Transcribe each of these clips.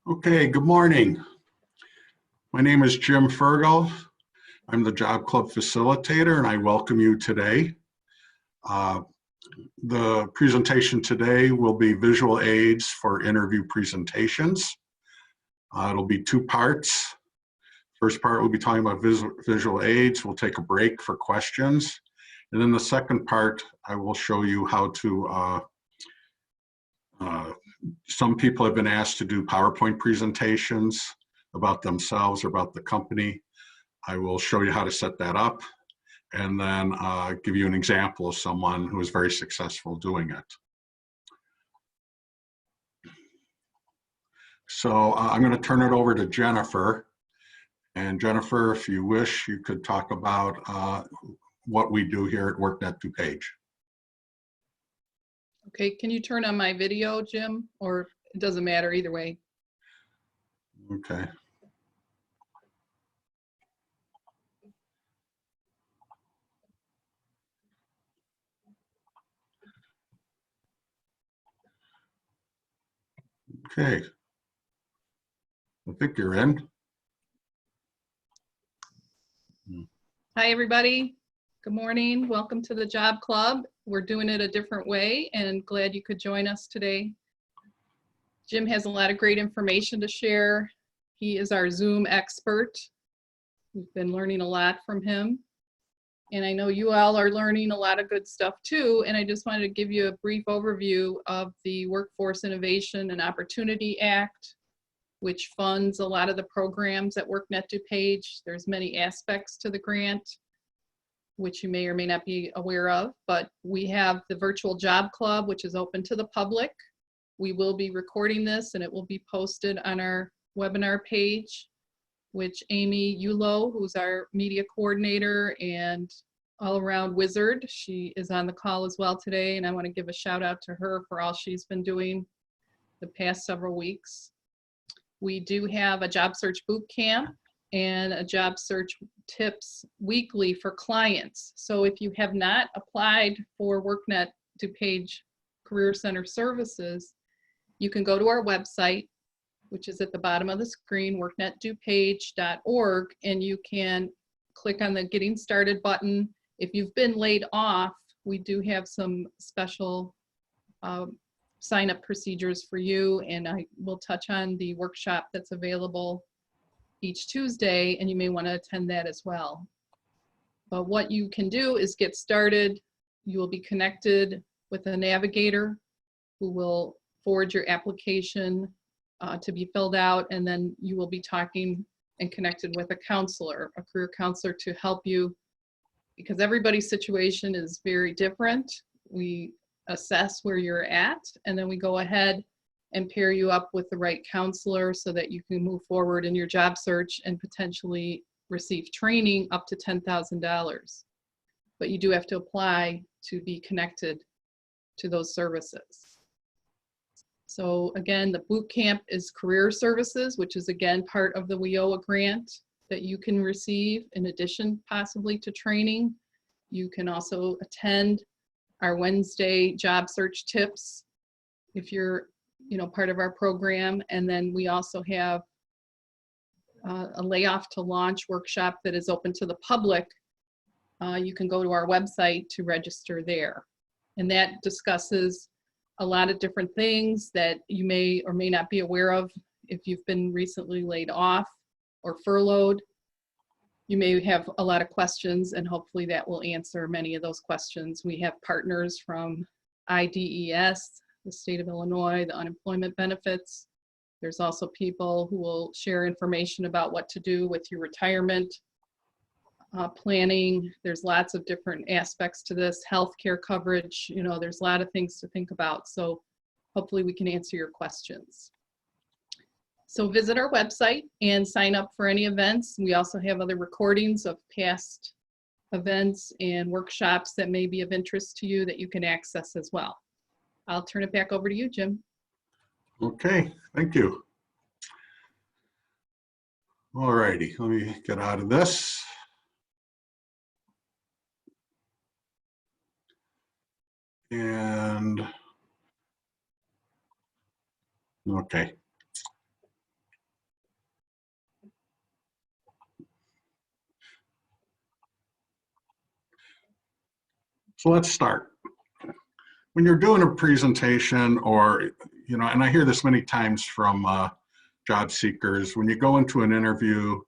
Okay, good morning. My name is Jim Fergal. I'm the Job Club Facilitator and I welcome you today. The presentation today will be visual aids for interview presentations. It'll be two parts. First part, we'll be talking about visual aids. We'll take a break for questions. And then the second part, I will show you how to some people have been asked to do PowerPoint presentations about themselves or about the company. I will show you how to set that up and then give you an example of someone who is very successful doing it. So I'm going to turn it over to Jennifer. And Jennifer, if you wish, you could talk about what we do here at WorkNet DuPage. Okay, can you turn on my video, Jim? Or it doesn't matter either way. Okay. Okay. I think you're in. Hi, everybody. Good morning. Welcome to the Job Club. We're doing it a different way and glad you could join us today. Jim has a lot of great information to share. He is our Zoom expert. We've been learning a lot from him. And I know you all are learning a lot of good stuff too. And I just wanted to give you a brief overview of the Workforce Innovation and Opportunity Act, which funds a lot of the programs at WorkNet DuPage. There's many aspects to the grant, which you may or may not be aware of, but we have the Virtual Job Club, which is open to the public. We will be recording this and it will be posted on our webinar page, which Amy Ulo, who's our media coordinator and all-around wizard, she is on the call as well today, and I want to give a shout out to her for all she's been doing the past several weeks. We do have a job search boot camp and a job search tips weekly for clients. So if you have not applied for WorkNet DuPage Career Center services, you can go to our website, which is at the bottom of the screen, worknetdupage.org, and you can click on the Getting Started button. If you've been laid off, we do have some special sign-up procedures for you, and I will touch on the workshop that's available each Tuesday, and you may want to attend that as well. But what you can do is get started. You will be connected with a navigator who will forward your application to be filled out, and then you will be talking and connected with a counselor, a career counselor, to help you, because everybody's situation is very different. We assess where you're at, and then we go ahead and pair you up with the right counselor so that you can move forward in your job search and potentially receive training up to $10,000. But you do have to apply to be connected to those services. So again, the boot camp is career services, which is again part of the WIOA grant that you can receive in addition possibly to training. You can also attend our Wednesday job search tips if you're part of our program. And then we also have a layoff to launch workshop that is open to the public. You can go to our website to register there. And that discusses a lot of different things that you may or may not be aware of if you've been recently laid off or furloughed. You may have a lot of questions, and hopefully that will answer many of those questions. We have partners from IDES, the state of Illinois, the unemployment benefits. There's also people who will share information about what to do with your retirement planning. There's lots of different aspects to this, healthcare coverage, there's a lot of things to think about. So hopefully we can answer your questions. So visit our website and sign up for any events. We also have other recordings of past events and workshops that may be of interest to you that you can access as well. I'll turn it back over to you, Jim. Okay, thank you. All righty, let me get out of this. And okay. So let's start. When you're doing a presentation or, and I hear this many times from job seekers, when you go into an interview,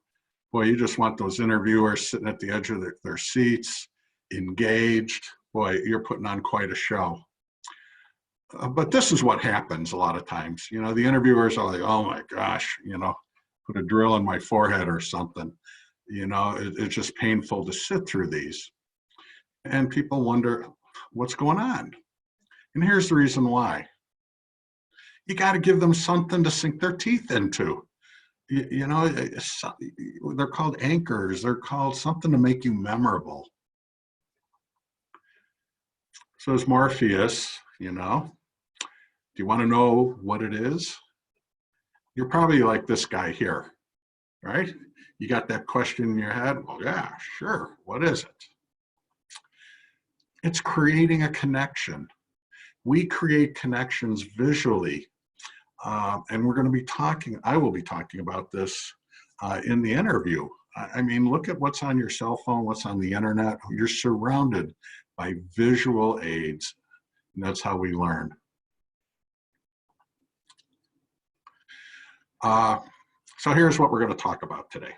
boy, you just want those interviewers sitting at the edge of their seats, engaged. Boy, you're putting on quite a show. But this is what happens a lot of times. The interviewers are like, oh my gosh, put a drill in my forehead or something. It's just painful to sit through these. And people wonder, what's going on? And here's the reason why. You got to give them something to sink their teeth into. They're called anchors. They're called something to make you memorable. So as Morpheus, do you want to know what it is? You're probably like this guy here, right? You got that question in your head? Well, yeah, sure. What is it? It's creating a connection. We create connections visually. And we're going to be I will be talking about this in the interview. I mean, look at what's on your cell phone, what's on the internet. You're surrounded by visual aids, and that's how we learn. So here's what we're going to talk about today.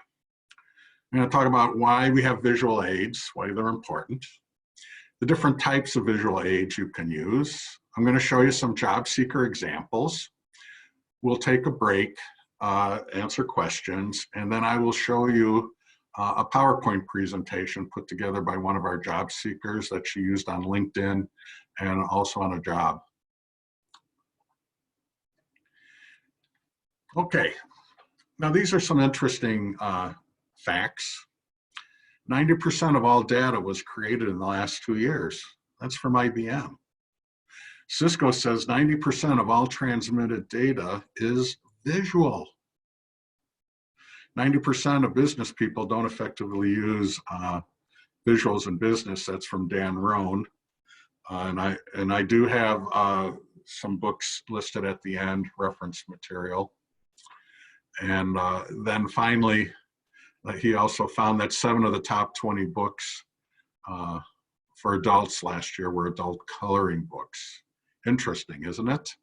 I'm going to talk about why we have visual aids, why they're important, the different types of visual aids you can use. I'm going to show you some job seeker examples. We'll take a break, answer questions, and then I will show you a PowerPoint presentation put together by one of our job seekers that she used on LinkedIn and also on a job. Okay, now these are some interesting facts. 90% of all data was created in the last 2 years. That's from IBM. Cisco says 90% of all transmitted data is visual. 90% of business people don't effectively use visuals in business. That's from Dan Rohn. And I do have some books listed at the end, reference material. And then finally, he also found that 7 of the top 20 books for adults last year were adult coloring books. Interesting, isn't it?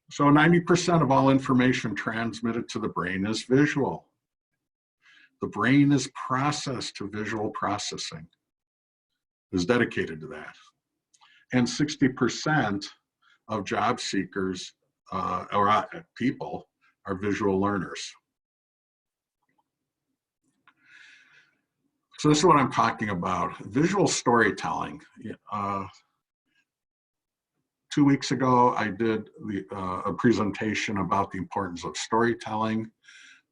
So 90% of all information transmitted to the brain is visual. The brain is processed to visual processing, is dedicated to that. And 60% of job seekers or people are visual learners. So this is what I'm talking about, visual storytelling. 2 weeks ago, I did a presentation about the importance of storytelling.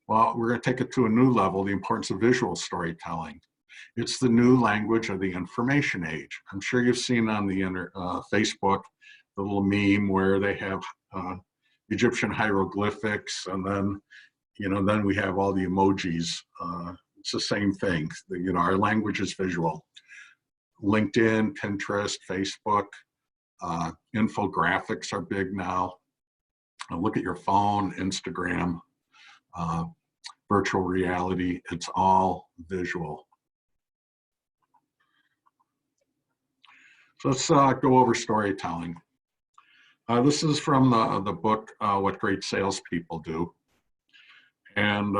Well, we're going to take it to a new level, the importance of visual storytelling. It's the new language of the information age. I'm sure you've seen on the Facebook the little meme where they have Egyptian hieroglyphics, and then, then we have all the emojis. It's the same thing. Our language is visual. LinkedIn, Pinterest, Facebook, infographics are big now. Look at your phone, Instagram, virtual reality. It's all visual. So let's go over storytelling. This is from the book, What Great Salespeople Do. And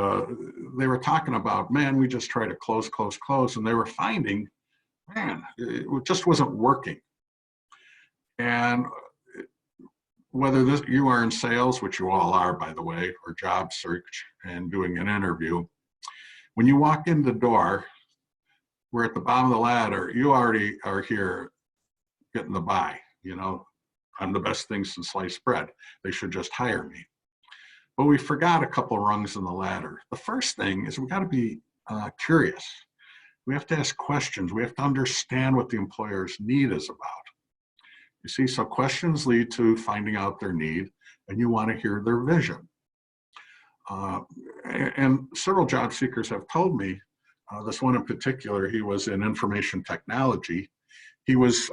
they were talking about, man, we just try to close, and they were finding, man, it just wasn't working. And whether you are in sales, which you all are, by the way, or job search and doing an interview, when you walk in the door, we're at the bottom of the ladder, you already are here getting the buy. I'm the best thing since sliced bread. They should just hire me. But we forgot a couple rungs in the ladder. The first thing is we got to be curious. We have to ask questions. We have to understand what the employer's need is about. You see, so questions lead to finding out their need, and you want to hear their vision. And several job seekers have told me, this one in particular, he was in information technology. He was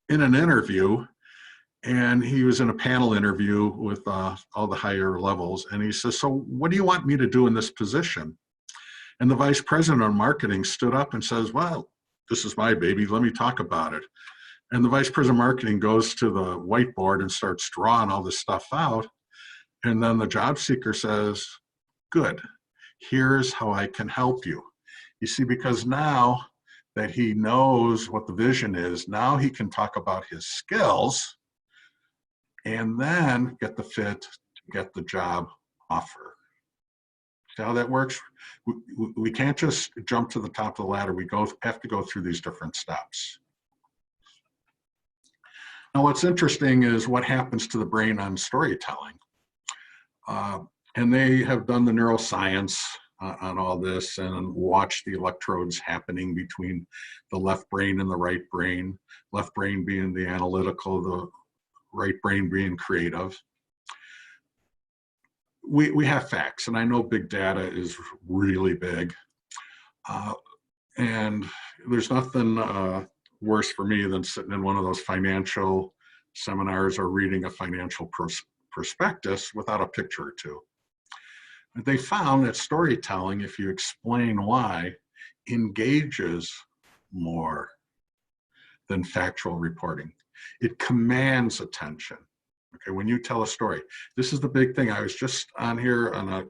in an interview, and he was in a panel interview with all the higher levels, and he says, so what do you want me to do in this position? And the vice president of marketing stood up and says, well, this is my baby, let me talk about it. And the vice president of marketing goes to the whiteboard and starts drawing all this stuff out. And then the job seeker says, good, here's how I can help you. You see, because now that he knows what the vision is, now he can talk about his skills and then get the fit to get the job offer. See how that works? We can't just jump to the top of the ladder. We have to go through these different steps. Now, what's interesting is what happens to the brain on storytelling. And they have done the neuroscience on all this and watched the electrodes happening between the left brain and the right brain, left brain being the analytical, the right brain being creative. We have facts, and I know big data is really big. And there's nothing worse for me than sitting in one of those financial seminars or reading a financial prospectus without a picture or two. They found that storytelling, if you explain why, engages more than factual reporting. It commands attention. Okay, when you tell a story, this is the big thing. I was just on here on a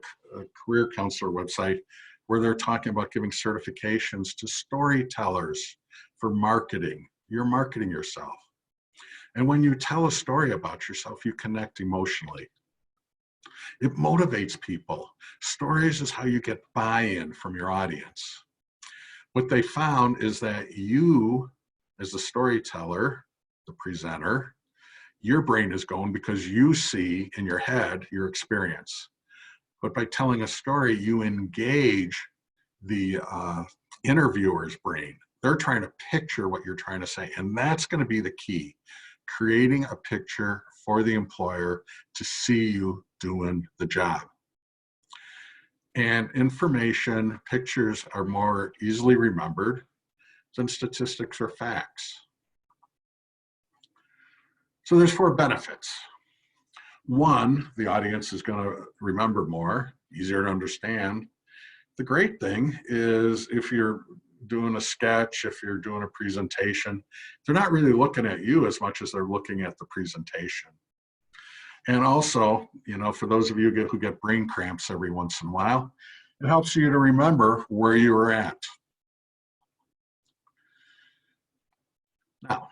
career counselor website where they're talking about giving certifications to storytellers for marketing. You're marketing yourself. And when you tell a story about yourself, you connect emotionally. It motivates people. Stories is how you get buy-in from your audience. What they found is that you, as the storyteller, the presenter, your brain is going because you see in your head your experience. But by telling a story, you engage the interviewer's brain. They're trying to picture what you're trying to say, and that's going to be the key. Creating a picture for the employer to see you doing the job. And information, pictures are more easily remembered than statistics or facts. So there's 4 benefits. 1, the audience is going to remember more, easier to understand. The great thing is if you're doing a sketch, if you're doing a presentation, they're not really looking at you as much as they're looking at the presentation. And also, you know, for those of you who get brain cramps every once in a while, it helps you to remember where you were at. Now,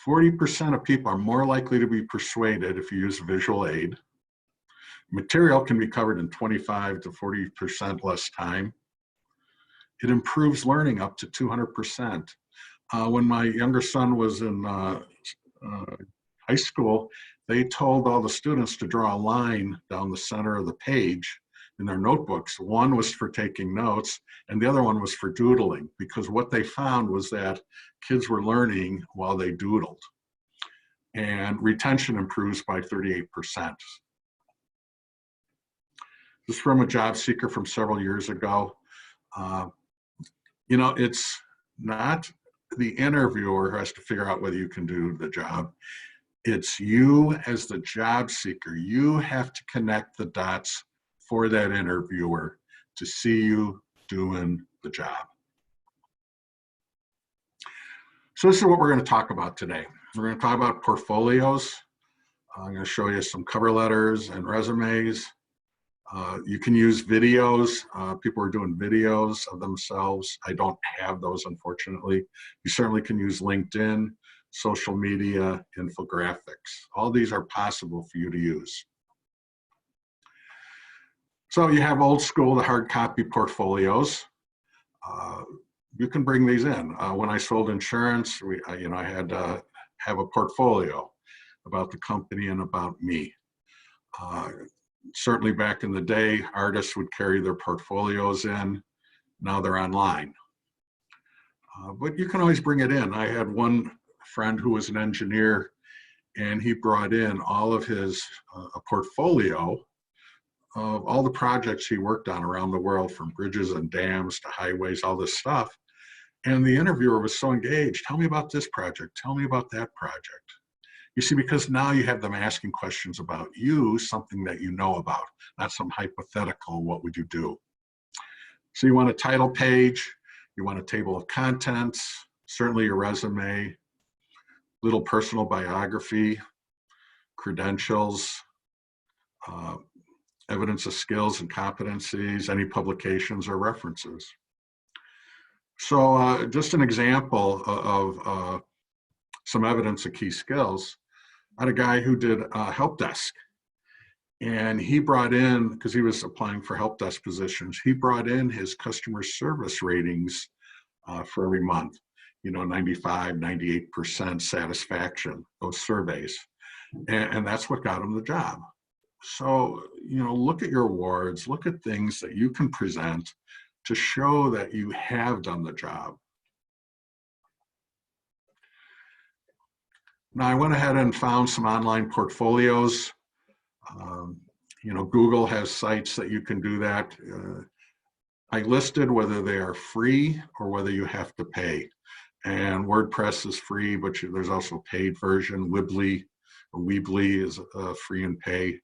40% of people are more likely to be persuaded if you use a visual aid. Material can be covered in 25 to 40% less time. It improves learning up to 200%. When my younger son was in high school, they told all the students to draw a line down the center of the page in their notebooks. One was for taking notes, and the other one was for doodling, because what they found was that kids were learning while they doodled. And retention improves by 38%. This is from a job seeker from several years ago. You know, it's not the interviewer who has to figure out whether you can do the job. It's you as the job seeker. You have to connect the dots for that interviewer to see you doing the job. So this is what we're going to talk about today. We're going to talk about portfolios. I'm going to show you some cover letters and resumes. You can use videos. People are doing videos of themselves. I don't have those, unfortunately. You certainly can use LinkedIn, social media, infographics. All these are possible for you to use. So you have old school, the hard copy portfolios. You can bring these in. When I sold insurance, I had to have a portfolio about the company and about me. Certainly back in the day, artists would carry their portfolios in. Now they're online. But you can always bring it in. I had one friend who was an engineer, and he brought in all of his a portfolio of all the projects he worked on around the world, from bridges and dams to highways, all this stuff. And the interviewer was so engaged. Tell me about this project. Tell me about that project. You see, because now you have them asking questions about you, something that you know about, not some hypothetical, what would you do? So you want a title page, you want a table of contents, certainly your resume, little personal biography, credentials, evidence of skills and competencies, any publications or references. So just an example of some evidence of key skills. I had a guy who did help desk, and he brought in, because he was applying for help desk positions, he brought in his customer service ratings for every month, 95, 98% satisfaction, those surveys. And that's what got him the job. So, look at your awards, look at things that you can present to show that you have done the job. Now, I went ahead and found some online portfolios. Google has sites that you can do that. I listed whether they are free or whether you have to pay. And WordPress is free, but there's also a paid version. Weebly is free and pay.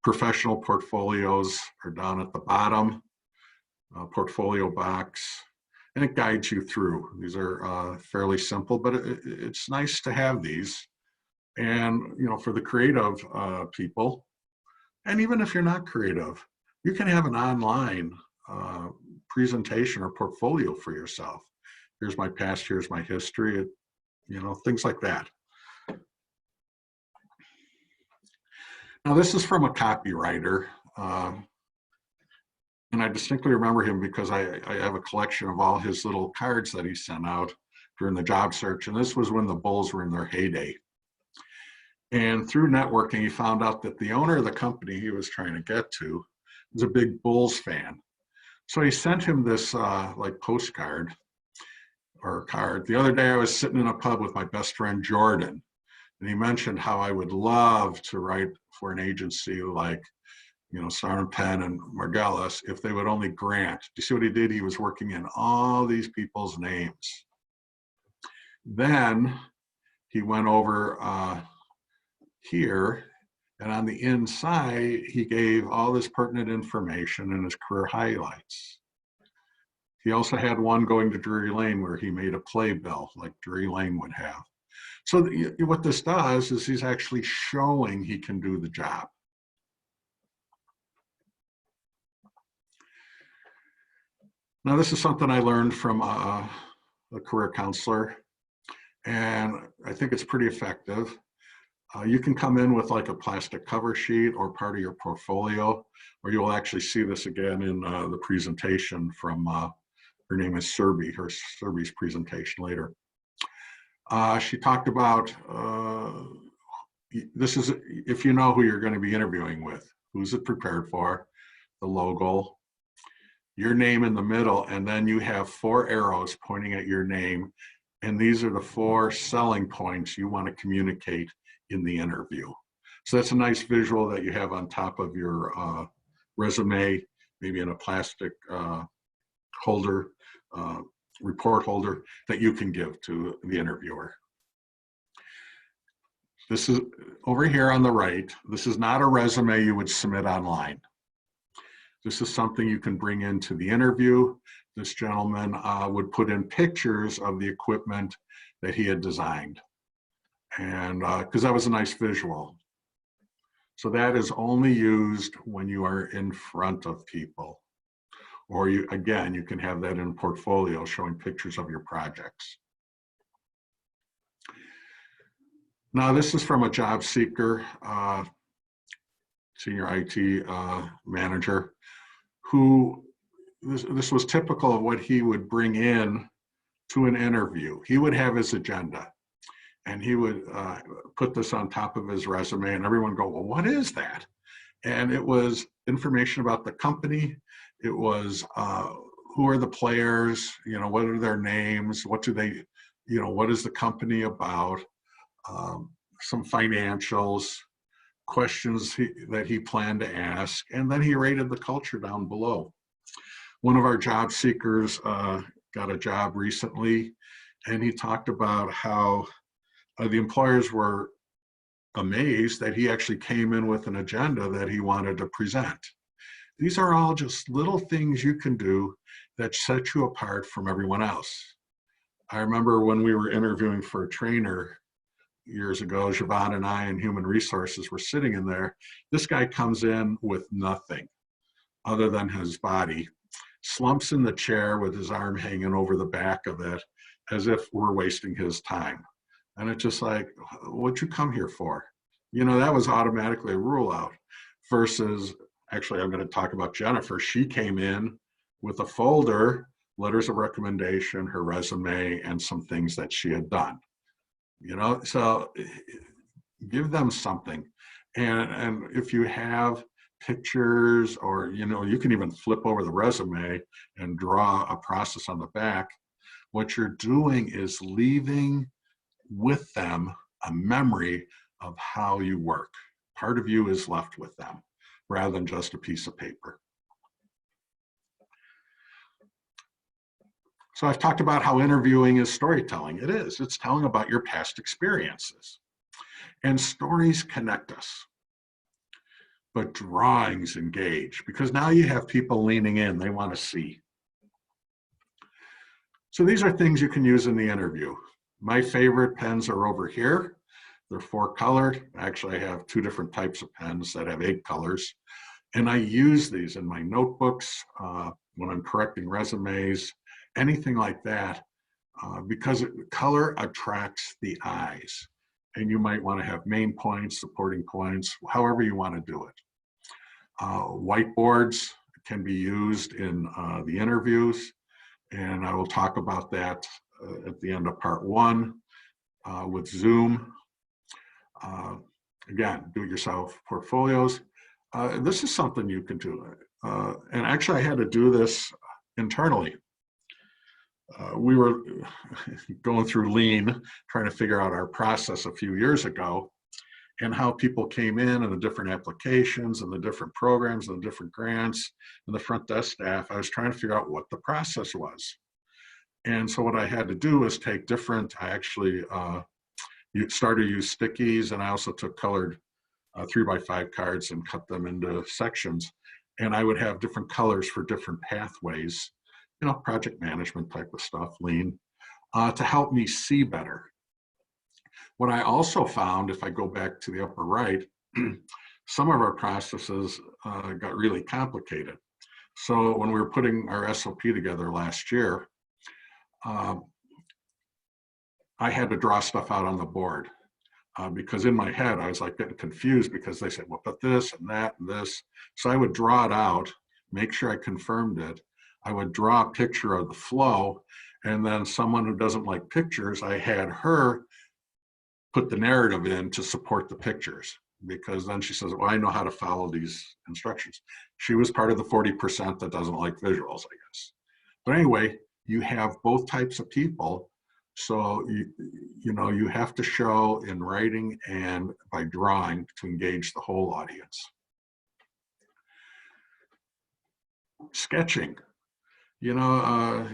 Professional portfolios are down at the bottom, portfolio box, and it guides you through. These are fairly simple, but it's nice to have these. And, for the creative people, and even if you're not creative, you can have an online presentation or portfolio for yourself. Here's my past, here's my history, things like that. Now, this is from a copywriter, and I distinctly remember him because I have a collection of all his little cards that he sent out during the job search, and this was when the Bulls were in their heyday. And through networking, he found out that the owner of the company he was trying to get to was a big Bulls fan. So he sent him this postcard or card. The other day I was sitting in a pub with my best friend Jordan, and he mentioned how I would love to write for an agency like, Sarn Penn and Margellus if they would only grant. Do you see what he did? He was working in all these people's names. Then he went over here, and on the inside, he gave all this pertinent information in his career highlights. He also had one going to Drury Lane where he made a playbill like Drury Lane would have. So what this does is he's actually showing he can do the job. Now, this is something I learned from a career counselor, and I think it's pretty effective. You can come in with like a plastic cover sheet or part of your portfolio, or you'll actually see this again in the presentation from, her name is Serbi's presentation later. She talked about, this is if you know who you're going to be interviewing with, who's it prepared for, the logo, your name in the middle, and then you have 4 arrows pointing at your name, and these are the 4 selling points you want to communicate in the interview. So that's a nice visual that you have on top of your resume, maybe in a plastic holder, report holder that you can give to the interviewer. This is over here on the right. This is not a resume you would submit online. This is something you can bring into the interview. This gentleman would put in pictures of the equipment that he had designed, and because that was a nice visual. So that is only used when you are in front of people, or you can have that in a portfolio showing pictures of your projects. Now, this is from a job seeker, senior IT manager, who this was typical of what he would bring in to an interview. He would have his agenda, and he would put this on top of his resume, and everyone would go, well, what is that? And it was information about the company. It was who are the players, what are their names, what do they, what is the company about, some financials, questions that he planned to ask, and then he rated the culture down below. One of our job seekers got a job recently, and he talked about how the employers were amazed that he actually came in with an agenda that he wanted to present. These are all just little things you can do that set you apart from everyone else. I remember when we were interviewing for a trainer years ago, Siobhan and I in Human Resources were sitting in there. This guy comes in with nothing other than his body, slumps in the chair with his arm hanging over the back of it as if we're wasting his time. And it's just like, what'd you come here for? You know, that was automatically a rule out versus, actually, I'm going to talk about Jennifer. She came in with a folder, letters of recommendation, her resume, and some things that she had done. You know, so give them something. And if you have pictures, or, you know, you can even flip over the resume and draw a process on the back. What you're doing is leaving with them a memory of how you work. Part of you is left with them rather than just a piece of paper. So I've talked about how interviewing is storytelling. It is. It's telling about your past experiences. And stories connect us. But drawings engage, because now you have people leaning in. They want to see. So these are things you can use in the interview. My favorite pens are over here. They're 4-colored. Actually, I have 2 different types of pens that have 8 colors. And I use these in my notebooks when I'm correcting resumes, anything like that, because color attracts the eyes. And you might want to have main points, supporting points, however you want to do it. Whiteboards can be used in the interviews, and I will talk about that at the end of part 1 with Zoom. Again, do-it-yourself portfolios. This is something you can do. And actually, I had to do this internally. We were going through Lean, trying to figure out our process a few years ago, and how people came in and the different applications and the different programs and the different grants and the front desk staff. I was trying to figure out what the process was. And so what I had to do was take different, I actually started to use stickies, and I also took colored 3x5 cards and cut them into sections. And I would have different colors for different pathways, you know, project management type of stuff, Lean, to help me see better. What I also found, if I go back to the upper right, some of our processes got really complicated. So when we were putting our SOP together last year, I had to draw stuff out on the board because in my head, I was like getting confused because they said, well, put this and that and this. So I would draw it out, make sure I confirmed it. I would draw a picture of the flow, and then someone who doesn't like pictures, I had her put the narrative in to support the pictures, because then she says, well, I know how to follow these instructions. She was part of the 40% that doesn't like visuals, I guess. But anyway, you have both types of people. So, you know, you have to show in writing and by drawing to engage the whole audience. Sketching. You know,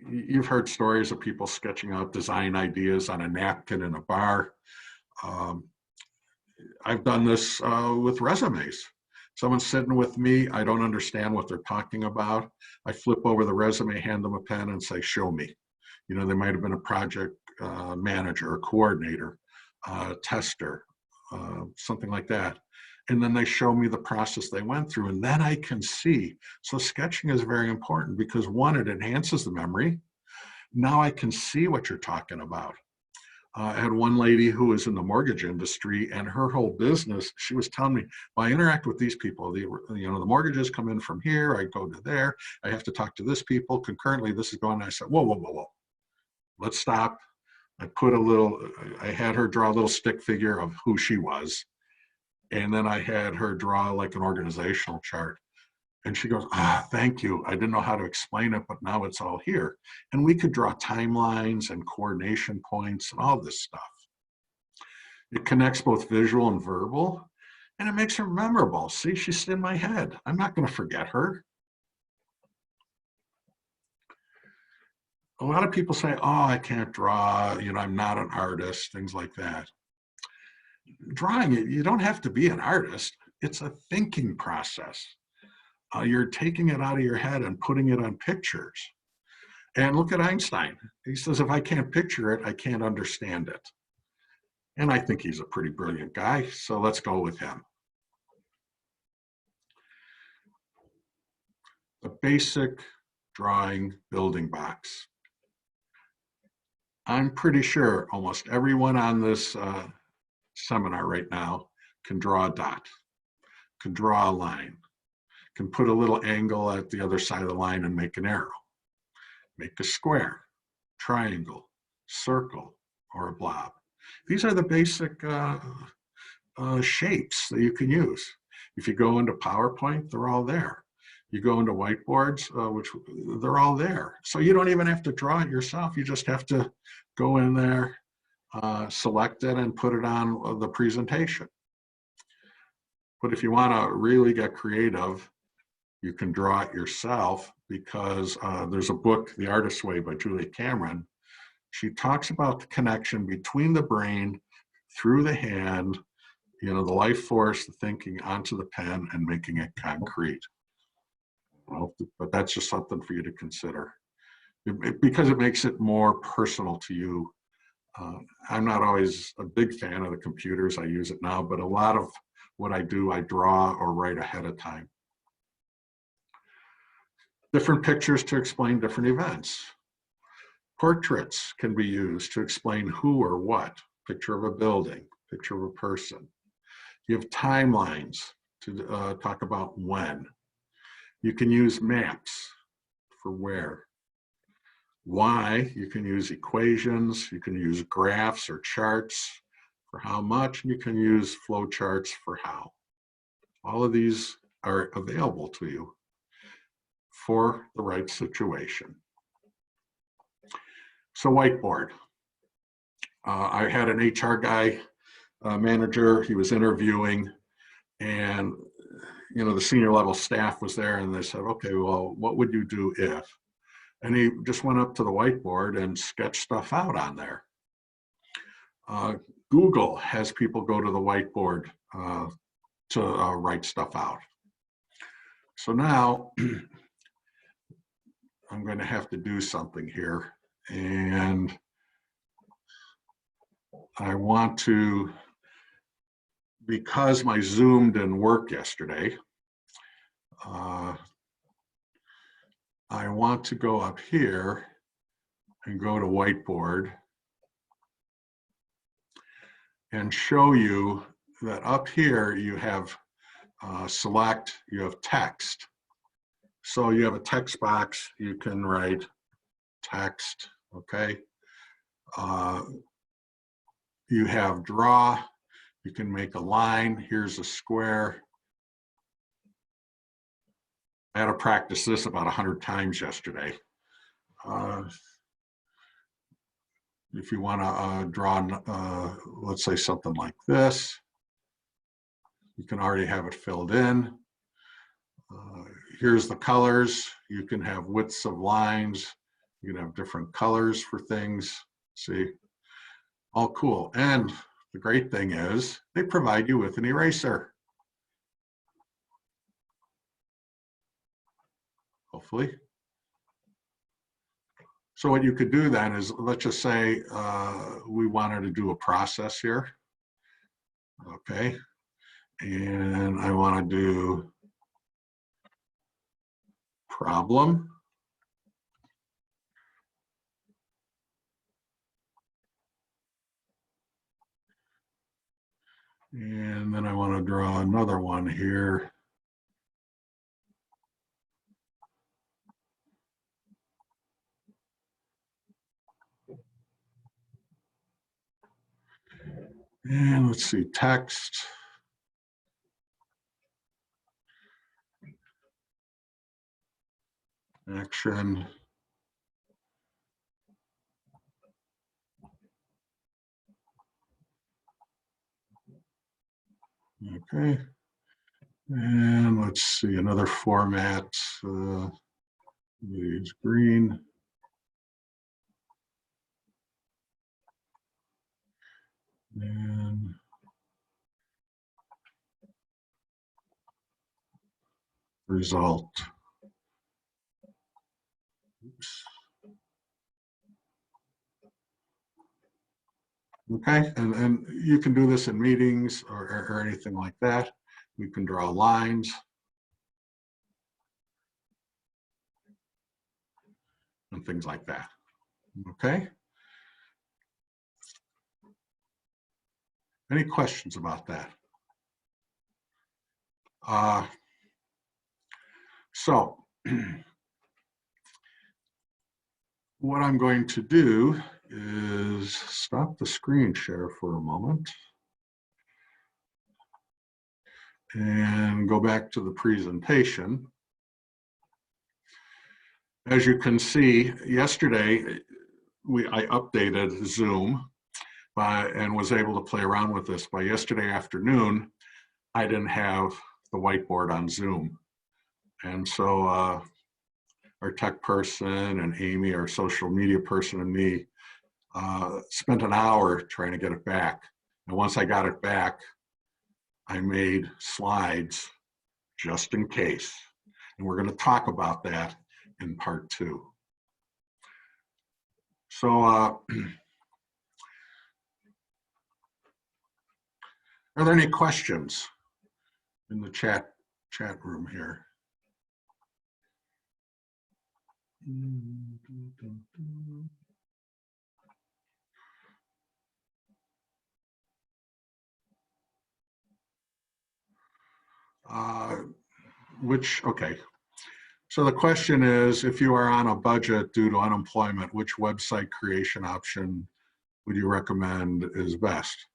you've heard stories of people sketching out design ideas on a napkin in a bar. I've done this with resumes. Someone's sitting with me, I don't understand what they're talking about. I flip over the resume, hand them a pen and say, show me. You know, they might have been a project manager, a coordinator, tester, something like that. And then they show me the process they went through, and then I can see. So sketching is very important because, one, it enhances the memory. Now I can see what you're talking about. I had one lady who was in the mortgage industry, and her whole business, she was telling me, well, I interact with these people. The mortgages come in from here, I go to there, I have to talk to this people, concurrently this is going on. I said, whoa, whoa, whoa, whoa. Let's stop. I had her draw a little stick figure of who she was. And then I had her draw like an organizational chart. And she goes, thank you. I didn't know how to explain it, but now it's all here. And we could draw timelines and coordination points and all this stuff. It connects both visual and verbal, and it makes her memorable. See, she's in my head. I'm not going to forget her. A lot of people say, oh, I can't draw, you know, I'm not an artist, things like that. Drawing, you don't have to be an artist. It's a thinking process. You're taking it out of your head and putting it on pictures. And look at Einstein. He says, if I can't picture it, I can't understand it. And I think he's a pretty brilliant guy, so let's go with him. The basic drawing building blocks. I'm pretty sure almost everyone on this seminar right now can draw a dot, can draw a line, can put a little angle at the other side of the line and make an arrow, make a square, triangle, circle, or a blob. These are the basic shapes that you can use. If you go into PowerPoint, they're all there. You go into whiteboards, which they're all there. So you don't even have to draw it yourself. You just have to go in there, select it, and put it on the presentation. But if you want to really get creative, you can draw it yourself, because there's a book, The Artist's Way by Julia Cameron. She talks about the connection between the brain through the hand, the life force, the thinking onto the pen and making it concrete. Well, but that's just something for you to consider, because it makes it more personal to you. I'm not always a big fan of the computers. I use it now, but a lot of what I do, I draw or write ahead of time. Different pictures to explain different events. Portraits can be used to explain who or what. Picture of a building, picture of a person. You have timelines to talk about when. You can use maps for where. Why, you can use equations, you can use graphs or charts for how much, and you can use flow charts for how. All of these are available to you for the right situation. So whiteboard. I had an HR guy, manager, he was interviewing, and the senior level staff was there, and they said, okay, well, what would you do if? And he just went up to the whiteboard and sketched stuff out on there. Google has people go to the whiteboard to write stuff out. So now I'm going to have to do something here, and I want to, because my Zoom didn't work yesterday, I want to go up here and go to whiteboard and show you that up here you have select, you have text. So you have a text box, you can write text, okay? You have draw, you can make a line, here's a square. I had to practice this about 100 times yesterday. If you want to draw, let's say something like this, you can already have it filled in. Here's the colors. You can have widths of lines. You can have different colors for things. See, all cool. And the great thing is they provide you with an eraser. Hopefully. So what you could do then is, let's just say we wanted to do a process here. Okay. And I want to do problem. And then I want to draw another one here. And let's see, text. Action. Okay. And let's see, another format. Use green. And result. Oops. Okay, and you can do this in meetings or anything like that. You can draw lines. And things like that. Okay. Any questions about that? So what I'm going to do is stop the screen share for a moment and go back to the presentation. As you can see, yesterday I updated Zoom and was able to play around with this. By yesterday afternoon, I didn't have the whiteboard on Zoom. And so our tech person and Amy, our social media person, and me spent an hour trying to get it back. And once I got it back, I made slides just in case. And we're going to talk about that in part 2. So are there any questions in the chat room here? Okay. So the question is, if you are on a budget due to unemployment, which website creation option would you recommend is best?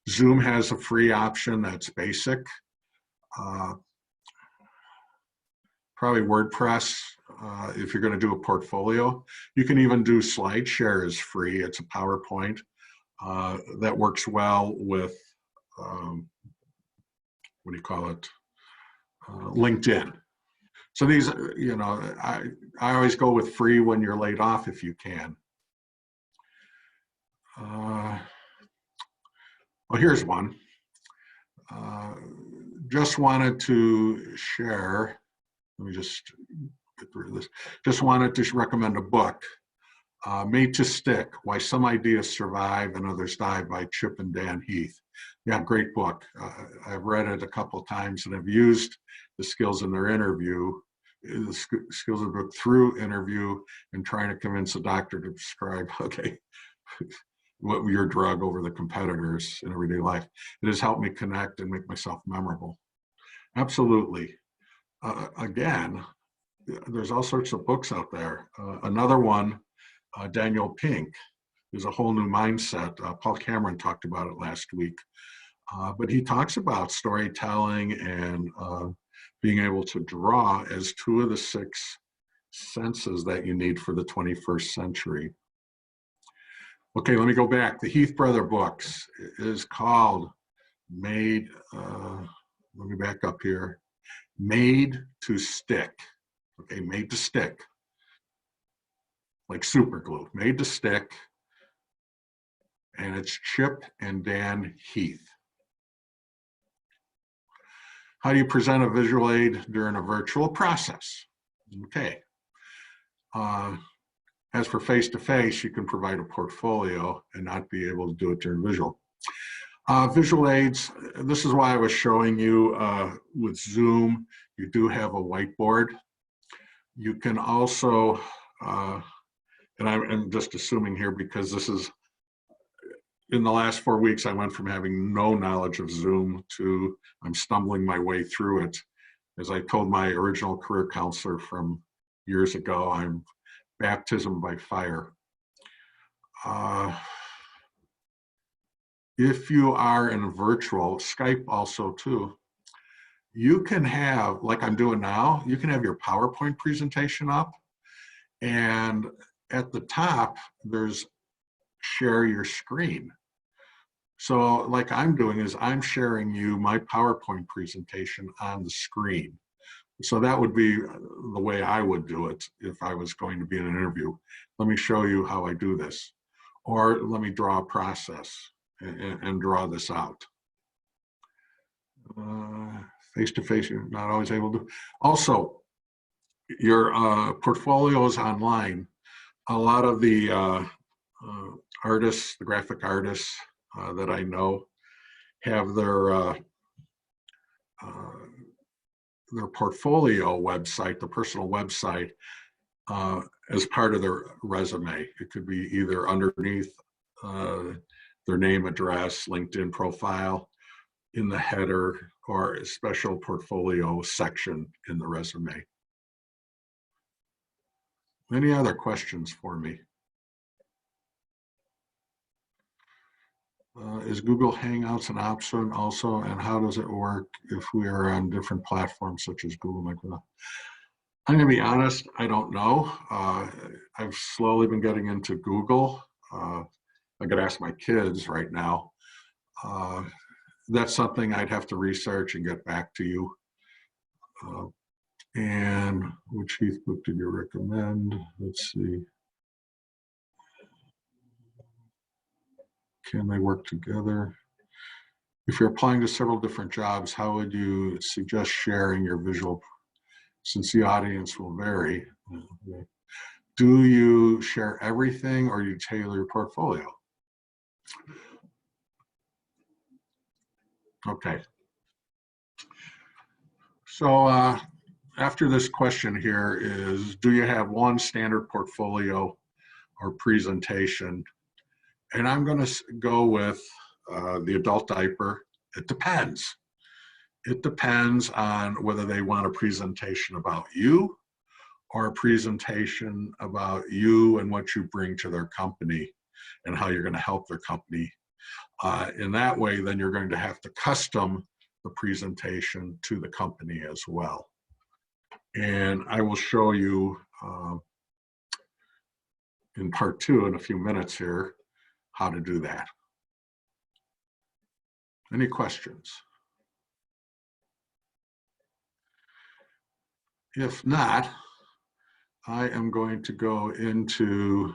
Zoom has a free option that's basic. Probably WordPress if you're going to do a portfolio. You can even do SlideShare is free. It's a PowerPoint that works well with, what do you call it, LinkedIn. So these, you know, I always go with free when you're laid off if you can. Well, here's one. Just wanted to share, let me just get rid of this. Just wanted to recommend a book, Made to Stick, Why Some Ideas Survive and Others Die by Chip and Dan Heath. Yeah, great book. I've read it a couple of times and have used the skills in their interview, the skills of the book through interview and trying to convince a doctor to prescribe, okay, what your drug over the competitors in everyday life. It has helped me connect and make myself memorable. Absolutely. Again, there's all sorts of books out there. Another one, Daniel Pink, is A Whole New Mindset. Paul Cameron talked about it last week. But he talks about storytelling and being able to draw as 2 of the 6 senses that you need for the 21st century. Okay, let me go back. The Heath Brother books is called Made, let me back up here, Made to Stick. Okay, Made to Stick. Like super glue, Made to Stick. And it's Chip and Dan Heath. How do you present a visual aid during a virtual process? Okay. As for face-to-face, you can provide a portfolio and not be able to do it during visual. Visual aids, this is why I was showing you with Zoom, you do have a whiteboard. You can also, and I'm just assuming here because this is, in the last 4 weeks, I went from having no knowledge of Zoom to I'm stumbling my way through it. As I told my original career counselor from years ago, I'm baptism by fire. If you are in virtual, Skype also too, you can have, like I'm doing now, you can have your PowerPoint presentation up, and at the top, there's share your screen. So like I'm doing is I'm sharing you my PowerPoint presentation on the screen. So that would be the way I would do it if I was going to be in an interview. Let me show you how I do this. Or let me draw a process and draw this out. Face-to-face, you're not always able to. Also, your portfolios online. A lot of the artists, the graphic artists that I know, have their portfolio website, the personal website, as part of their resume. It could be either underneath their name, address, LinkedIn profile, in the header, or a special portfolio section in the resume. Any other questions for me? Is Google Hangouts an option also, and how does it work if we are on different platforms such as Google, Microsoft? I'm gonna be honest, I don't know. I've slowly been getting into Google. I could ask my kids right now. That's something I'd have to research and get back to you. And which Heath book did you recommend? Let's see. Can they work together? If you're applying to several different jobs, how would you suggest sharing your visual, since the audience will vary? Do you share everything, or do you tailor your portfolio? Okay. So after this question here is, do you have one standard portfolio or presentation? And I'm going to go with the adult diaper. It depends. It depends on whether they want a presentation about you or a presentation about you and what you bring to their company and how you're going to help their company. In that way, then you're going to have to custom the presentation to the company as well. And I will show you in part 2 in a few minutes here how to do that. Any questions? If not, I am going to go into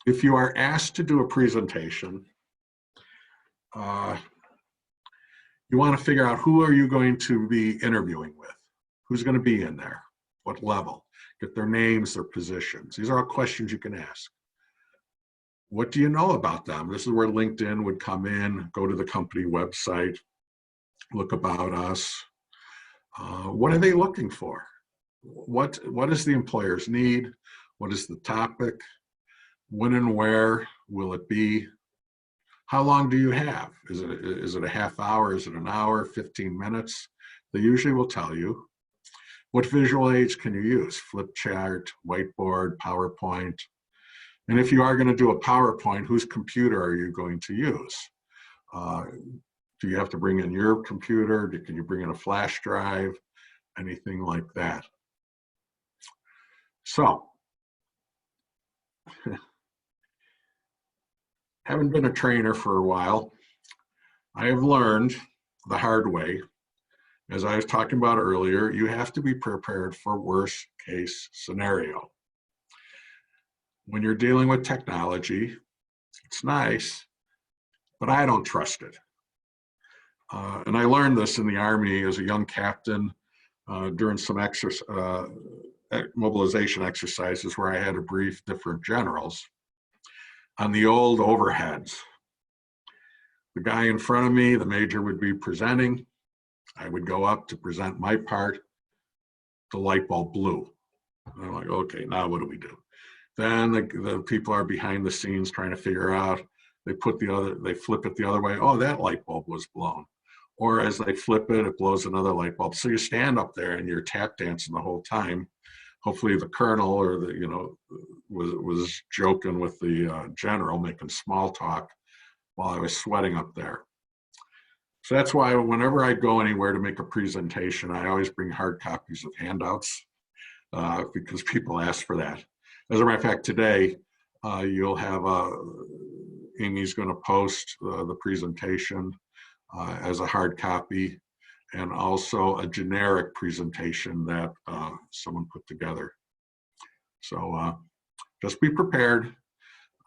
if you are asked to do a presentation, you want to figure out who are you going to be interviewing with, who's going to be in there, what level, get their names, their positions. These are all questions you can ask. What do you know about them? This is where LinkedIn would come in, go to the company website, look about us. What are they looking for? What does the employer's need? What is the topic? When and where will it be? How long do you have? Is it a half hour? Is it an hour, 15 minutes? They usually will tell you. What visual aids can you use? Flip chart, whiteboard, PowerPoint. And if you are going to do a PowerPoint, whose computer are you going to use? Do you have to bring in your computer? Can you bring in a flash drive? Anything like that. So, having been a trainer for a while, I have learned the hard way, as I was talking about earlier, you have to be prepared for worst case scenario. When you're dealing with technology, it's nice, but I don't trust it. And I learned this in the Army as a young captain during some mobilization exercises where I had to brief different generals on the old overheads. The guy in front of me, the major, would be presenting. I would go up to present my part. The light bulb blew. And I'm like, okay, now what do we do? Then the people are behind the scenes trying to figure out, they flip it the other way. Oh, that light bulb was blown. Or as they flip it, it blows another light bulb. So you stand up there and you're tap dancing the whole time. Hopefully the colonel or was joking with the general, making small talk while I was sweating up there. So that's why whenever I go anywhere to make a presentation, I always bring hard copies of handouts because people ask for that. As a matter of fact, today you'll have Amy's going to post the presentation as a hard copy, and also a generic presentation that someone put together. So just be prepared.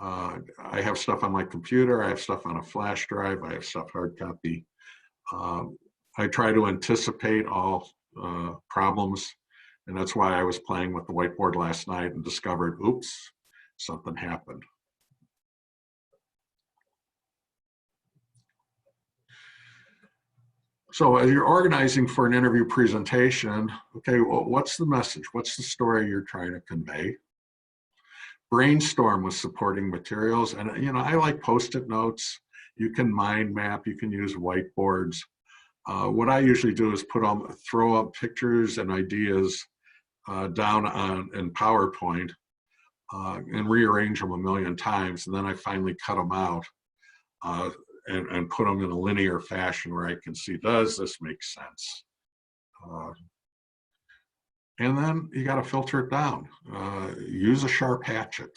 I have stuff on my computer, I have stuff on a flash drive, I have stuff hard copy. I try to anticipate all problems, and that's why I was playing with the whiteboard last night and discovered, oops, something happened. So as you're organizing for an interview presentation, okay, well, what's the message? What's the story you're trying to convey? Brainstorm with supporting materials. And, you know, I like Post-it notes. You can mind map, you can use whiteboards. What I usually do is throw up pictures and ideas down in PowerPoint and rearrange them a million times. And then I finally cut them out and put them in a linear fashion where I can see, does this make sense? And then you got to filter it down. Use a sharp hatchet.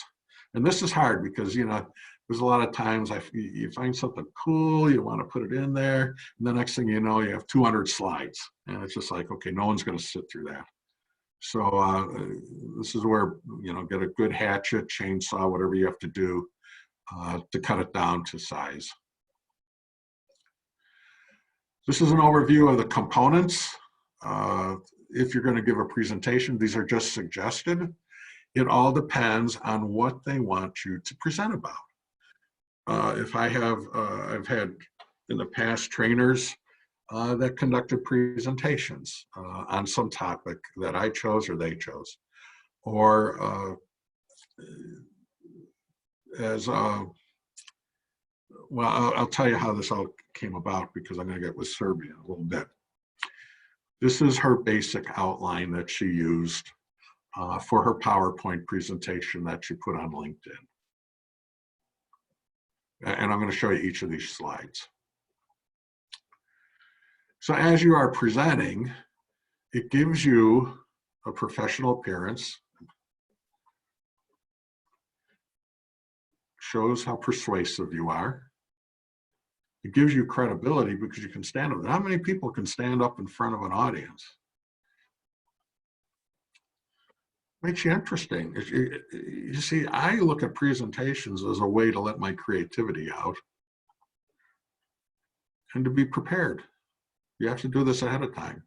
And this is hard because, you know, there's a lot of times you find something cool, you want to put it in there, and the next thing you know, you have 200 slides. And it's just like, okay, no one's going to sit through that. So this is where, you know, get a good hatchet, chainsaw, whatever you have to do to cut it down to size. This is an overview of the components. If you're going to give a presentation, these are just suggested. It all depends on what they want you to present about. If I have, I've had in the past trainers that conducted presentations on some topic that I chose or they chose. Or well, I'll tell you how this all came about because I'm going to get with Serbia a little bit. This is her basic outline that she used for her PowerPoint presentation that she put on LinkedIn. And I'm going to show you each of these slides. So as you are presenting, it gives you a professional appearance, shows how persuasive you are. It gives you credibility because you can stand up. How many people can stand up in front of an audience? Makes you interesting. You see, I look at presentations as a way to let my creativity out and to be prepared. You have to do this ahead of time.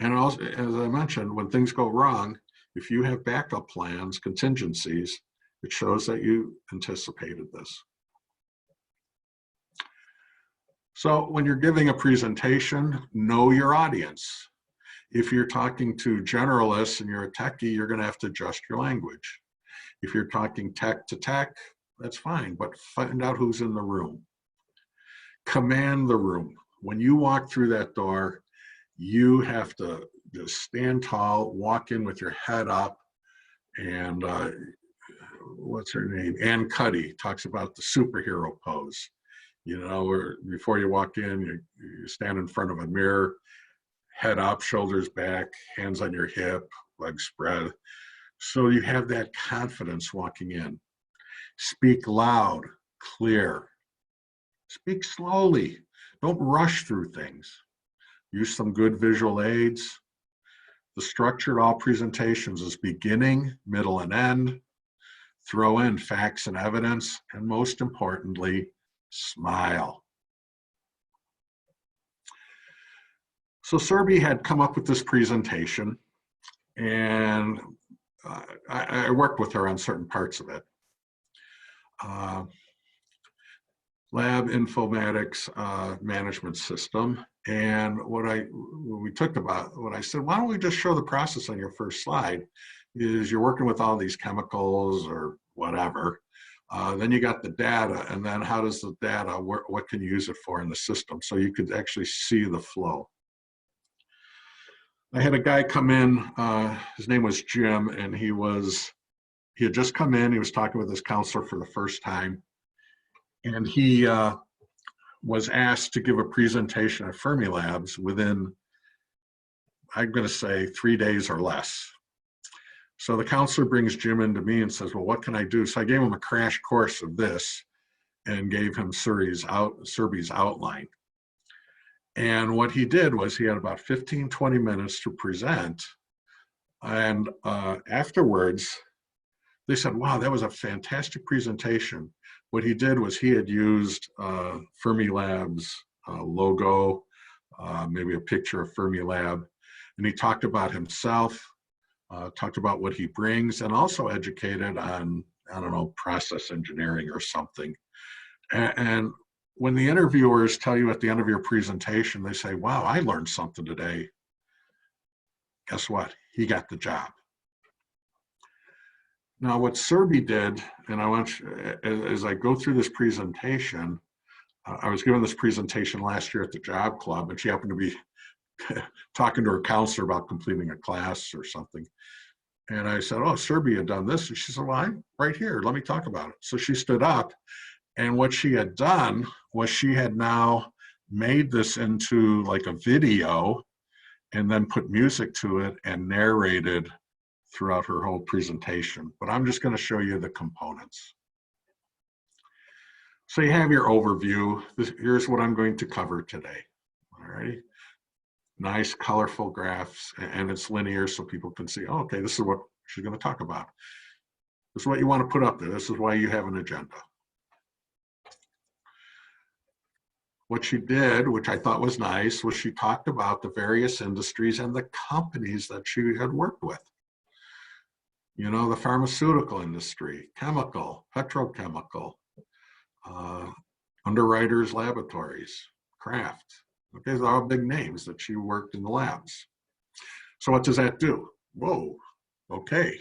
And also, as I mentioned, when things go wrong, if you have backup plans, contingencies, it shows that you anticipated this. So when you're giving a presentation, know your audience. If you're talking to generalists and you're a techie, you're going to have to adjust your language. If you're talking tech to tech, that's fine, but find out who's in the room. Command the room. When you walk through that door, you have to just stand tall, walk in with your head up, and what's her name? Ann Cuddy talks about the superhero pose. You know, where before you walk in, you stand in front of a mirror, head up, shoulders back, hands on your hip, legs spread. So you have that confidence walking in. Speak loud, clear. Speak slowly. Don't rush through things. Use some good visual aids. The structure of all presentations is beginning, middle, and end. Throw in facts and evidence, and most importantly, smile. So Serbi had come up with this presentation, and I worked with her on certain parts of it. Lab informatics management system. And what I said, why don't we just show the process on your first slide? Is you're working with all these chemicals or whatever. Then you got the data, and then how does the data work? What can you use it for in the system? So you could actually see the flow. I had a guy come in, his name was Jim, and he had just come in, he was talking with his counselor for the first time, and he was asked to give a presentation at Fermilabs within, I'm going to say, 3 days or less. So the counselor brings Jim into me and says, well, what can I do? So I gave him a crash course of this and gave him Serbi's outline. And what he did was he had about 15, 20 minutes to present. And afterwards, they said, wow, that was a fantastic presentation. What he did was he had used Fermilab's logo, maybe a picture of Fermilab, and he talked about himself, talked about what he brings, and also educated on, I don't know, process engineering or something. And when the interviewers tell you at the end of your presentation, they say, wow, I learned something today. Guess what? He got the job. Now, what Serby did, and I want you, as I go through this presentation, I was given this presentation last year at the Job Club, and she happened to be talking to her counselor about completing a class or something. And I said, oh, Serby had done this. And she said, well, I'm right here. Let me talk about it. So she stood up, and what she had done was she had now made this into like a video and then put music to it and narrated throughout her whole presentation. But I'm just going to show you the components. So you have your overview. Here's what I'm going to cover today. All right. Nice, colorful graphs, and it's linear so people can see, oh, okay, this is what she's going to talk about. This is what you want to put up there. This is why you have an agenda. What she did, which I thought was nice, was she talked about the various industries and the companies that she had worked with. You know, the pharmaceutical industry, chemical, petrochemical, Underwriters Laboratories, Kraft. Okay, those are all big names that she worked in the labs. So what does that do? Whoa, okay.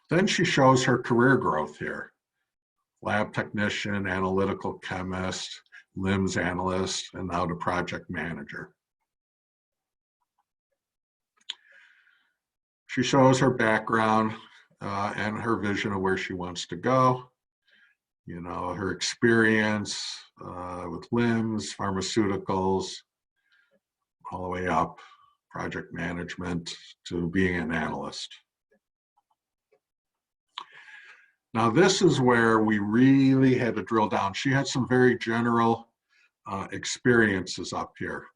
Then she shows her career growth here. Lab technician, analytical chemist, LIMS analyst, and now to project manager. She shows her background and her vision of where she wants to go. You know, her experience with LIMS, pharmaceuticals, all the way up, project management to being an analyst. Now, this is where we really had to drill down. She had some very general experiences up here.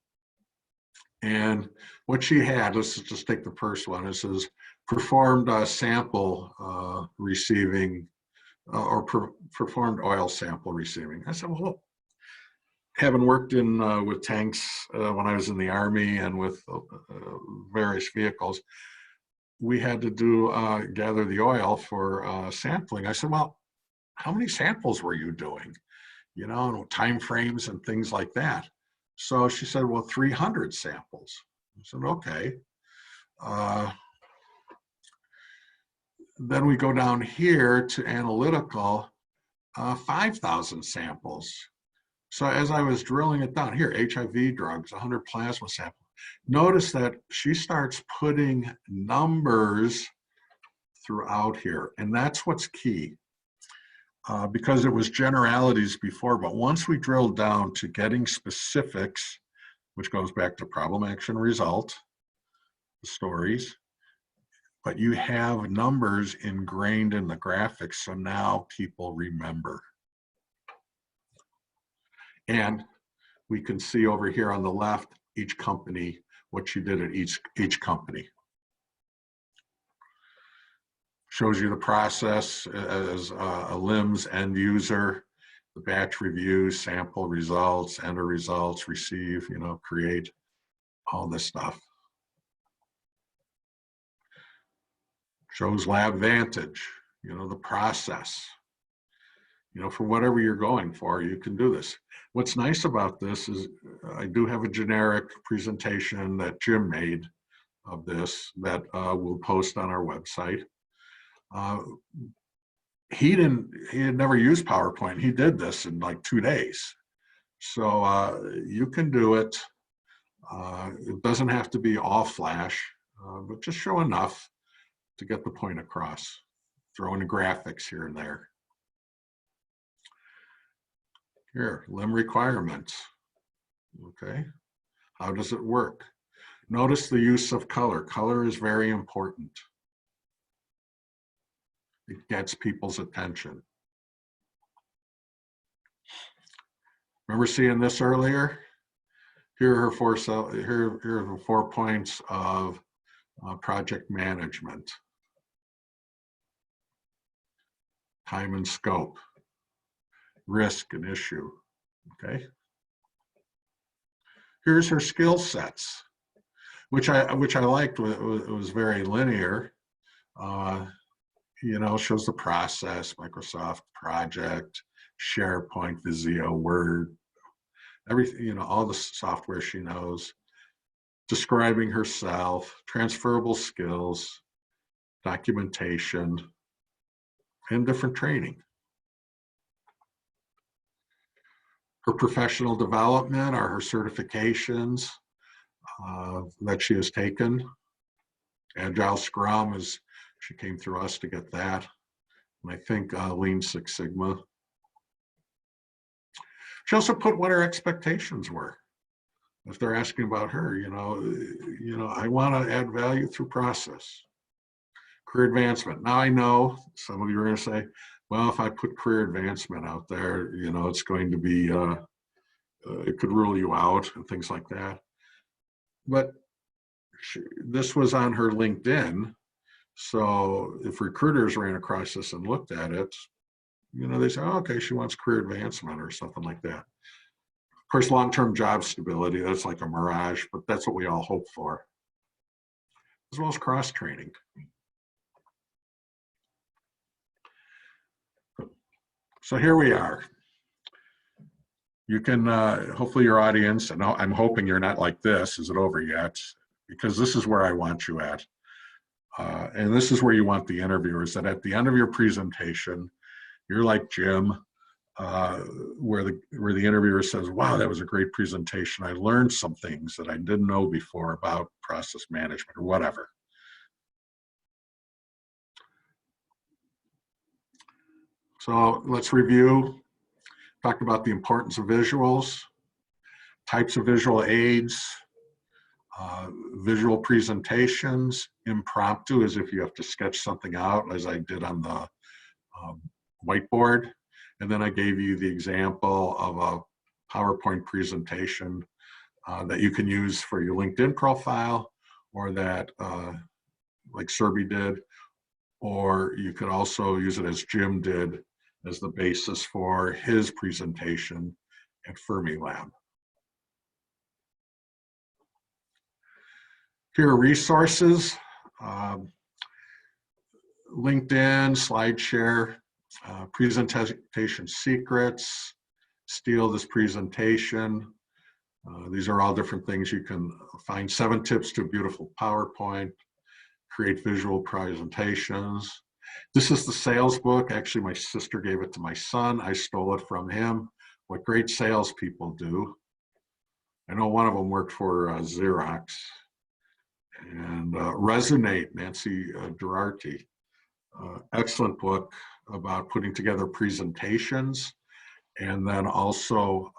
And what she had, let's just take the first one. It says, performed sample receiving or performed oil sample receiving. I said, well, having worked in with tanks when I was in the Army and with various vehicles, we had to do gather the oil for sampling. I said, well, how many samples were you doing? You know, time frames and things like that. So she said, well, 300 samples. I said, okay. Then we go down here to analytical, 5,000 samples. So as I was drilling it down here, HIV drugs, 100 plasma samples. Notice that she starts putting numbers throughout here, and that's what's key. Because it was generalities before, but once we drilled down to getting specifics, which goes back to problem, action, result, the stories, but you have numbers ingrained in the graphics, so now people remember. And we can see over here on the left, each company, what you did at each company. Shows you the process as a LIMS end user, the batch review, sample results, enter results, receive, you know, create, all this stuff. Shows Lab Vantage, you know, the process. You know, for whatever you're going for, you can do this. What's nice about this is I do have a generic presentation that Jim made of this that we'll post on our website. He had never used PowerPoint. He did this in like 2 days. So you can do it. It doesn't have to be all flash, but just show enough to get the point across. Throw in graphics here and there. Here, LIM requirements. Okay, how does it work? Notice the use of color. Color is very important. It gets people's attention. Remember seeing this earlier? Here are her 4 points of project management. time and scope, risk and issue, okay? Here's her skill sets, which I liked. It was very linear. You know, shows the process, Microsoft project, SharePoint, Visio, Word, everything, you know, all the software she knows, describing herself, transferable skills, documentation, and different training. Her professional development are her certifications that she has taken. Agile Scrum is, she came through us to get that. And I think Lean Six Sigma. She also put what her expectations were. If they're asking about her, you know, I want to add value through process. Career advancement. Now I know some of you are going to say, well, if I put career advancement out there, you know, it's going to be, it could rule you out and things like that. But this was on her LinkedIn. So if recruiters ran across this and looked at it, you know, they say, oh, okay, she wants career advancement or something like that. Of course, long-term job stability, that's like a mirage, but that's what we all hope for, as well as cross-training. So here we are. You can, hopefully your audience, and I'm hoping you're not like this, is it over yet? Because this is where I want you at. And this is where you want the interviewers, that at the end of your presentation, you're like Jim, where the interviewer says, wow, that was a great presentation. I learned some things that I didn't know before about process management or whatever. So let's review. Talked about the importance of visuals, types of visual aids, visual presentations. Impromptu is if you have to sketch something out, as I did on the whiteboard. And then I gave you the example of a PowerPoint presentation that you can use for your LinkedIn profile, or that like Serby did, or you could also use it as Jim did as the basis for his presentation at Fermilab. Here are resources, LinkedIn, SlideShare, presentation secrets, steal this presentation. These are all different things you can find. 7 tips to a beautiful PowerPoint, create visual presentations. This is the sales book. Actually, my sister gave it to my son. I stole it from him. What great salespeople do. I know one of them worked for Xerox. And Resonate, Nancy Durarty. Excellent book about putting together presentations, and then also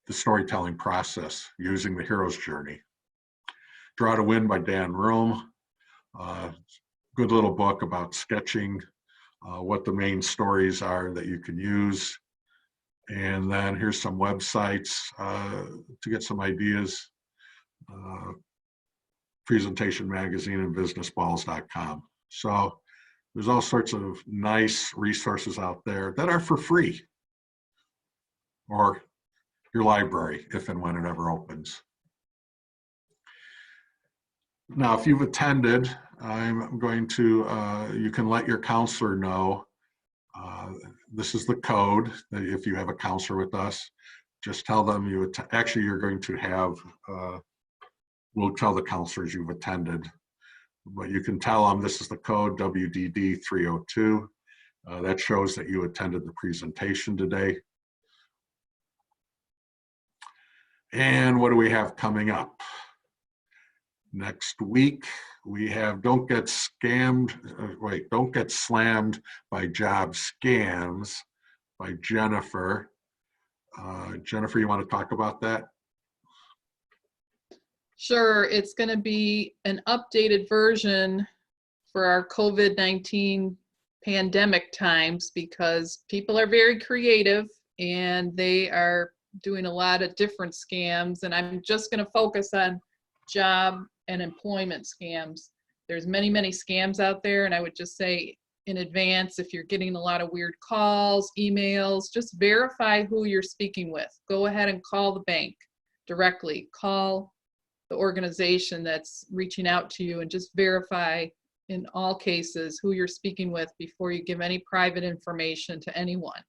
the storytelling process using the hero's journey. Draw to Win by Dan Rome. Good little book about sketching what the main stories are that you can use. And then here's some websites to get some ideas. Presentation Magazine and businessballs.com. So there's all sorts of nice resources out there that are for free, or your library, if and when it ever opens. Now, if you've attended, I'm going to, you can let your counselor know. This is the code that if you have a counselor with us, just tell them actually you're going to have, we'll tell the counselors you've attended, but you can tell them this is the code WDD 302. That shows that you attended the presentation today. And what do we have coming up? Next week, we have Don't Get Slammed by Job Scams by Jennifer. Jennifer, you want to talk about that? Sure, it's going to be an updated version for our COVID-19 pandemic times, because people are very creative and they are doing a lot of different scams. And I'm just going to focus on job and employment scams. There's many, many scams out there, and I would just say in advance. If you're getting a lot of weird calls, emails, just verify who you're speaking with. Go ahead and call the bank directly. Call the organization that's reaching out to you and just verify in all cases who you're speaking with before you give any private information to anyone.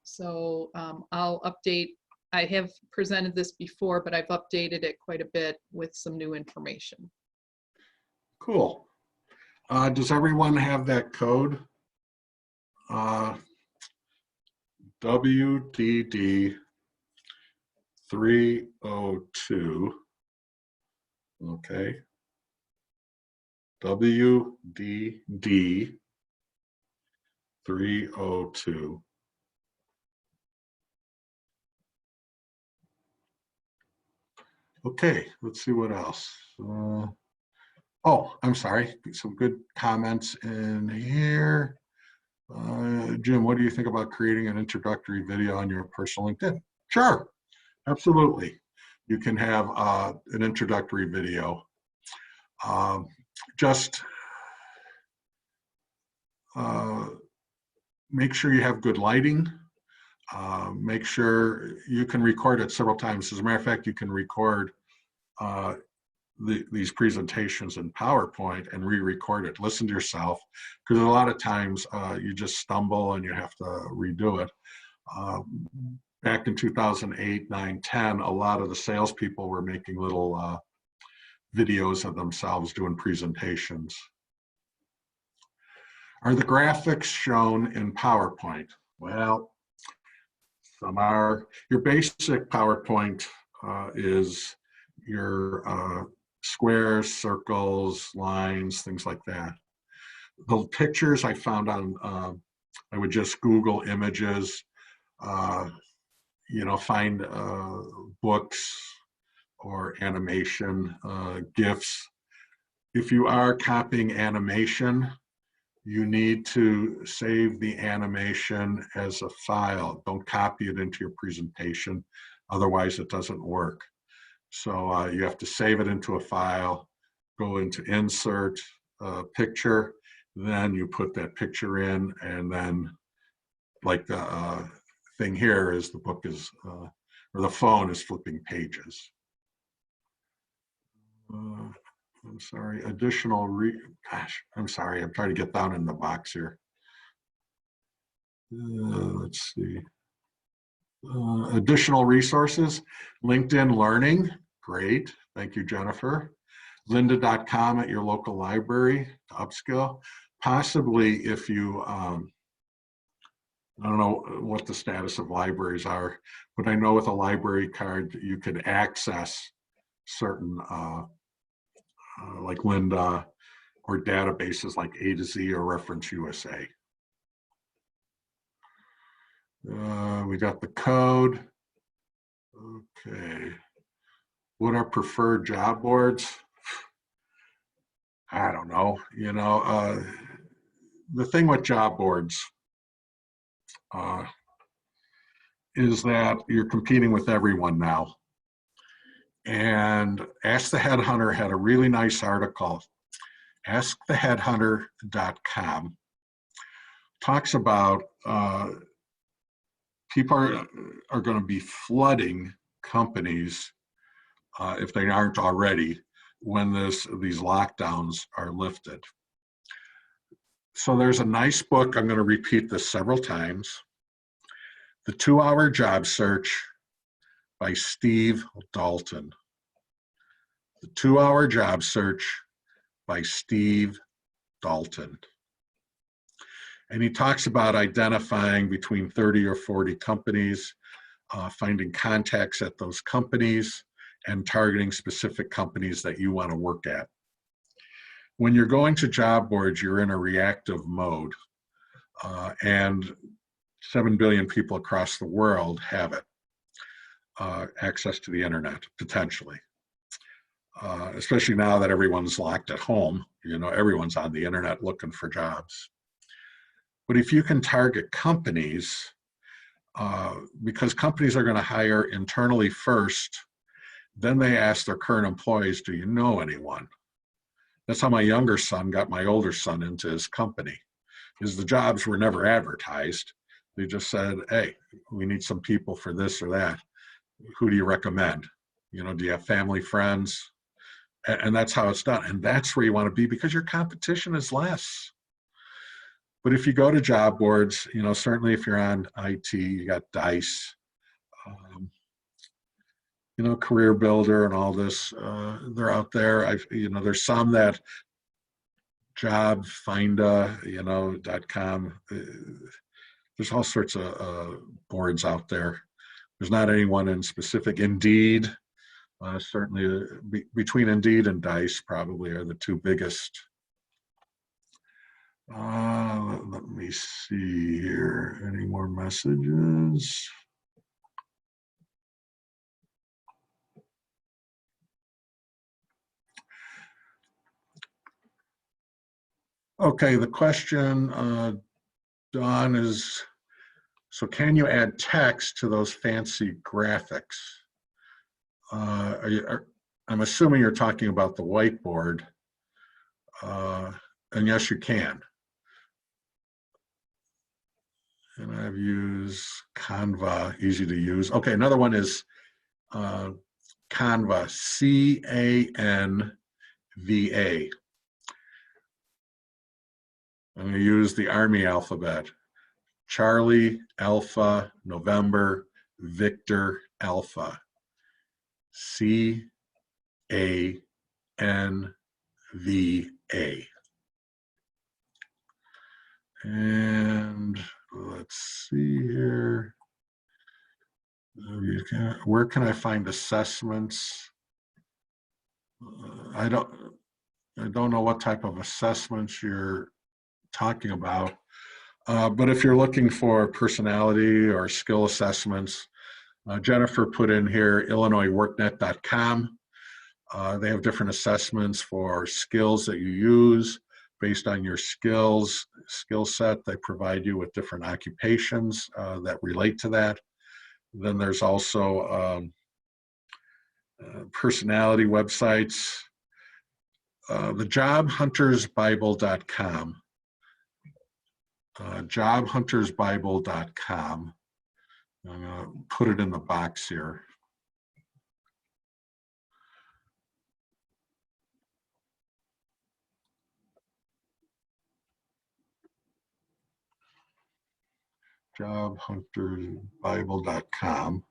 So I'll update. I have presented this before, but I've updated it quite a bit with some new information. Cool. Does everyone have that code? WDD 302. Okay. WDD 302. Okay, let's see what else. Oh, I'm sorry. Some good comments in here. Jim, what do you think about creating an introductory video on your personal LinkedIn? Sure, absolutely. You can have an introductory video. Just make sure you have good lighting. Make sure you can record it several times. As a matter of fact, you can record these presentations in PowerPoint and re-record it. Listen to yourself, because a lot of times you just stumble and you have to redo it. Back in 2008, 9, 10, a lot of the salespeople were making little videos of themselves doing presentations. Are the graphics shown in PowerPoint? Well, some are. Your basic PowerPoint is your squares, circles, lines, things like that. The pictures I found on, I would just Google images, find books or animation, GIFs. If you are copying animation, you need to save the animation as a file. Don't copy it into your presentation, otherwise it doesn't work. So you have to save it into a file, go into insert picture, then you put that picture in, and then like the thing here is the book is, or the phone is flipping pages. I'm sorry, gosh, I'm sorry, I'm trying to get down in the box here. Let's see. Additional resources, LinkedIn Learning, great, thank you, Jennifer. Lynda.com at your local library to upskill. Possibly if you, I don't know what the status of libraries are, but I know with a library card you could access certain like Lynda or databases like A to Z or Reference USA. We got the code. Okay. What are preferred job boards? I don't know. The thing with job boards is that you're competing with everyone now. And Ask the Headhunter had a really nice article. AskTheHeadhunter.com talks about people are going to be flooding companies if they aren't already when these lockdowns are lifted. So there's a nice book, I'm going to repeat this several times, The 2-Hour Job Search by Steve Dalton. The 2-Hour Job Search by Steve Dalton. And he talks about identifying between 30 or 40 companies, finding contacts at those companies, and targeting specific companies that you want to work at. When you're going to job boards, you're in a reactive mode, and 7 billion people across the world have it, access to the internet, potentially. Especially now that everyone's locked at home, everyone's on the internet looking for jobs. But if you can target companies, because companies are going to hire internally first, then they ask their current employees, do you know anyone? That's how my younger son got my older son into his company. is the jobs were never advertised. They just said, hey, we need some people for this or that. Who do you recommend? Do you have family, friends? And that's how it's done. And that's where you want to be because your competition is less. But if you go to job boards, certainly if you're on IT, you got DICE, Career Builder and all this, they're out there. There's some that jobfinda.com. There's all sorts of boards out there. There's not anyone in specific. Indeed, certainly between Indeed and DICE probably are the two biggest. Let me see here. Any more messages? Okay, the question, Dawn, is, so can you add text to those fancy graphics? I'm assuming you're talking about the whiteboard. And yes, you can. And I've used Canva, easy to use. Okay, another one is Canva, C-A-N-V-A. I'm going to use the Army alphabet. Charlie, Alpha, November, Victor, Alpha. C-A-N-V-A. And let's see here. Where can I find assessments? I don't know what type of assessments you're talking about, but if you're looking for personality or skill assessments, Jennifer put in here illinoisworknet.com. They have different assessments for skills that you use based on your skill set. They provide you with different occupations that relate to that. Then there's also personality websites. The jobhuntersbible.com. Jobhuntersbible.com. I'm going to put it in the box here. Jobhuntersbible.com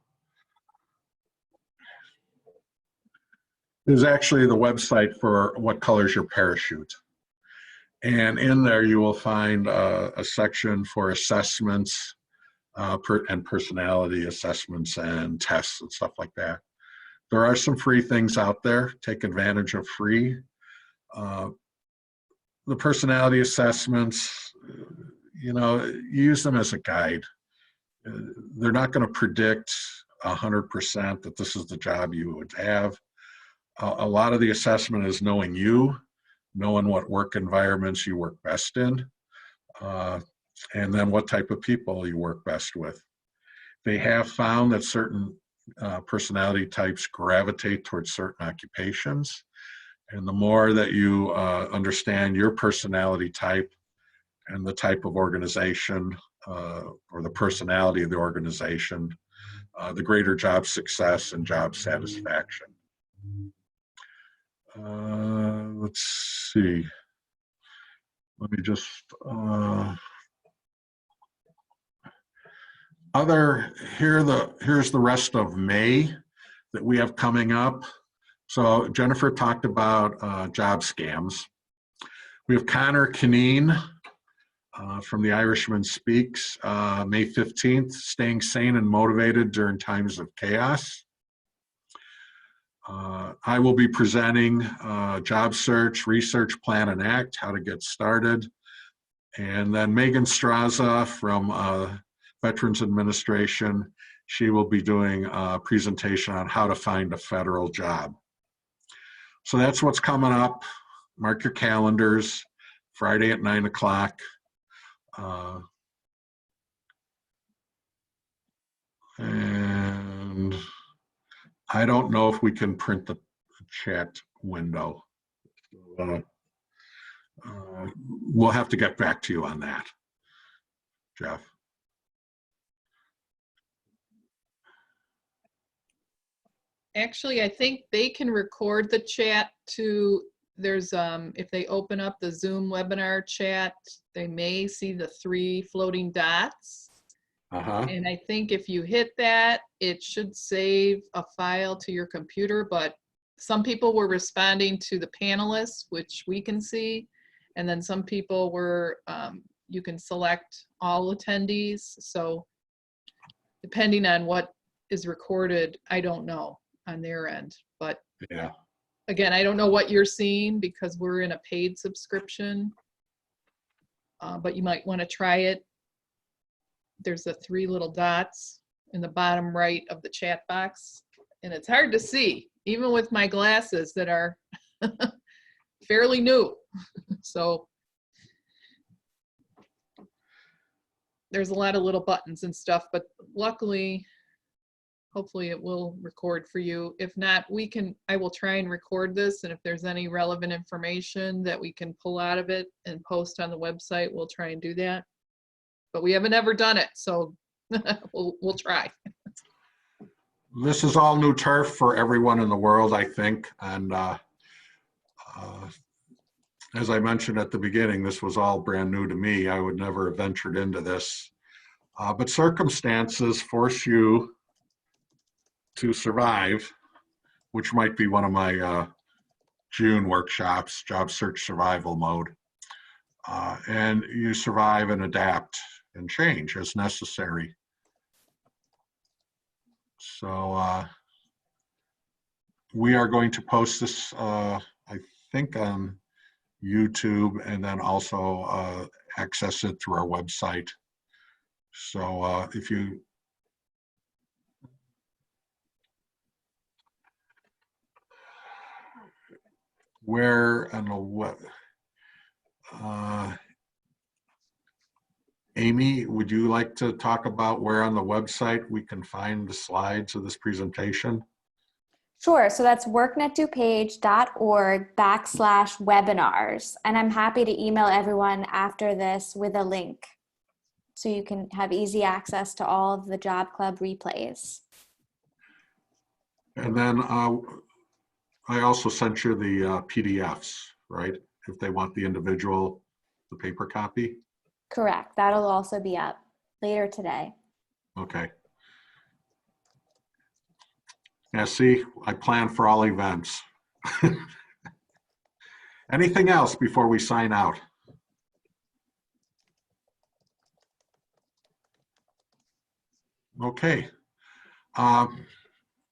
is actually the website for what color's your parachute. And in there you will find a section for assessments and personality assessments and tests and stuff like that. There are some free things out there. Take advantage of free. The personality assessments, use them as a guide. They're not going to predict 100% that this is the job you would have. A lot of the assessment is knowing you, knowing what work environments you work best in, and then what type of people you work best with. They have found that certain personality types gravitate towards certain occupations. And the more that you understand your personality type and the type of organization or the personality of the organization, the greater job success and job satisfaction. Let's see. Let me just here's the rest of May that we have coming up. So Jennifer talked about job scams. We have Connor Kineen from The Irishman Speaks, May 15th, Staying Sane and Motivated During Times of Chaos. I will be presenting Job Search, Research, Plan, and Act, How to Get Started. And then Megan Straza from Veterans Administration, she will be doing a presentation on how to find a federal job. So that's what's coming up. Mark your calendars, Friday at 9 o'clock. And I don't know if we can print the chat window. we'll have to get back to you on that, Jeff. Actually, I think they can record the chat to, there's, if they open up the Zoom webinar chat, they may see the 3 floating dots. And I think if you hit that, it should save a file to your computer, but some people were responding to the panelists, which we can see. And then some people were, you can select all attendees. So depending on what is recorded, I don't know on their end, but yeah, again, I don't know what you're seeing because we're in a paid subscription, but you might want to try it. There's the 3 little dots in the bottom right of the chat box, and it's hard to see, even with my glasses that are fairly new. So there's a lot of little buttons and stuff, but luckily, hopefully it will record for you. If not, I will try and record this, and if there's any relevant information that we can pull out of it and post on the website, we'll try and do that. But we haven't ever done it, so we'll try. This is all new turf for everyone in the world, I think. And as I mentioned at the beginning, this was all brand new to me. I would never have ventured into this. But circumstances force you to survive, which might be one of my June workshops, job search survival mode. And you survive and adapt and change as necessary. So we are going to post this, I think, on YouTube, and then also access it through our website. So if you where and what Amy, would you like to talk about where on the website we can find the slides of this presentation? Sure. So that's worknetdupage.org/webinars. And I'm happy to email everyone after this with a link so you can have easy access to all of the Job Club replays. And then I also sent you the PDFs, right? If they want the individual, the paper copy. Correct. That'll also be up later today. Okay. Yeah, see, I plan for all events. Anything else before we sign out? Okay.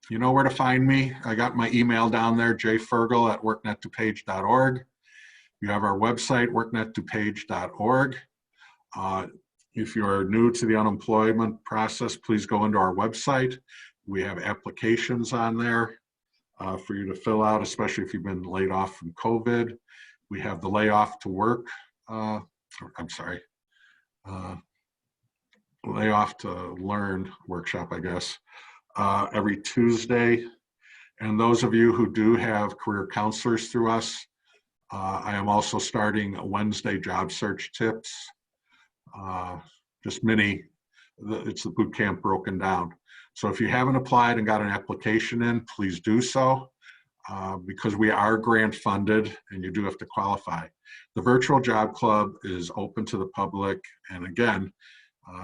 You know where to find me. I got my email down there, jfergal@worknetdupage.org. You have our website, worknetdupage.org. If you're new to the unemployment process, please go into our website. We have applications on there for you to fill out, especially if you've been laid off from COVID. We have the layoff to work, layoff to learn workshop, I guess, every Tuesday. And those of you who do have career counselors through us, I am also starting a Wednesday job search tips. Just mini, it's the boot camp broken down. So if you haven't applied and got an application in, please do so because we are grant funded and you do have to qualify. The virtual job club is open to the public, and again,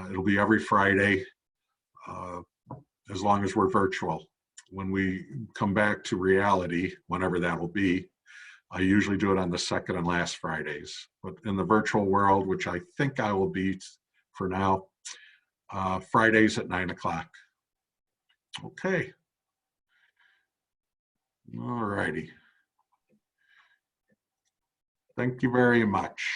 it'll be every Friday as long as we're virtual. When we come back to reality, whenever that will be, I usually do it on the second and last Fridays. But in the virtual world, which I think I will be for now, Fridays at 9 o'clock. Okay. All righty. Thank you very much.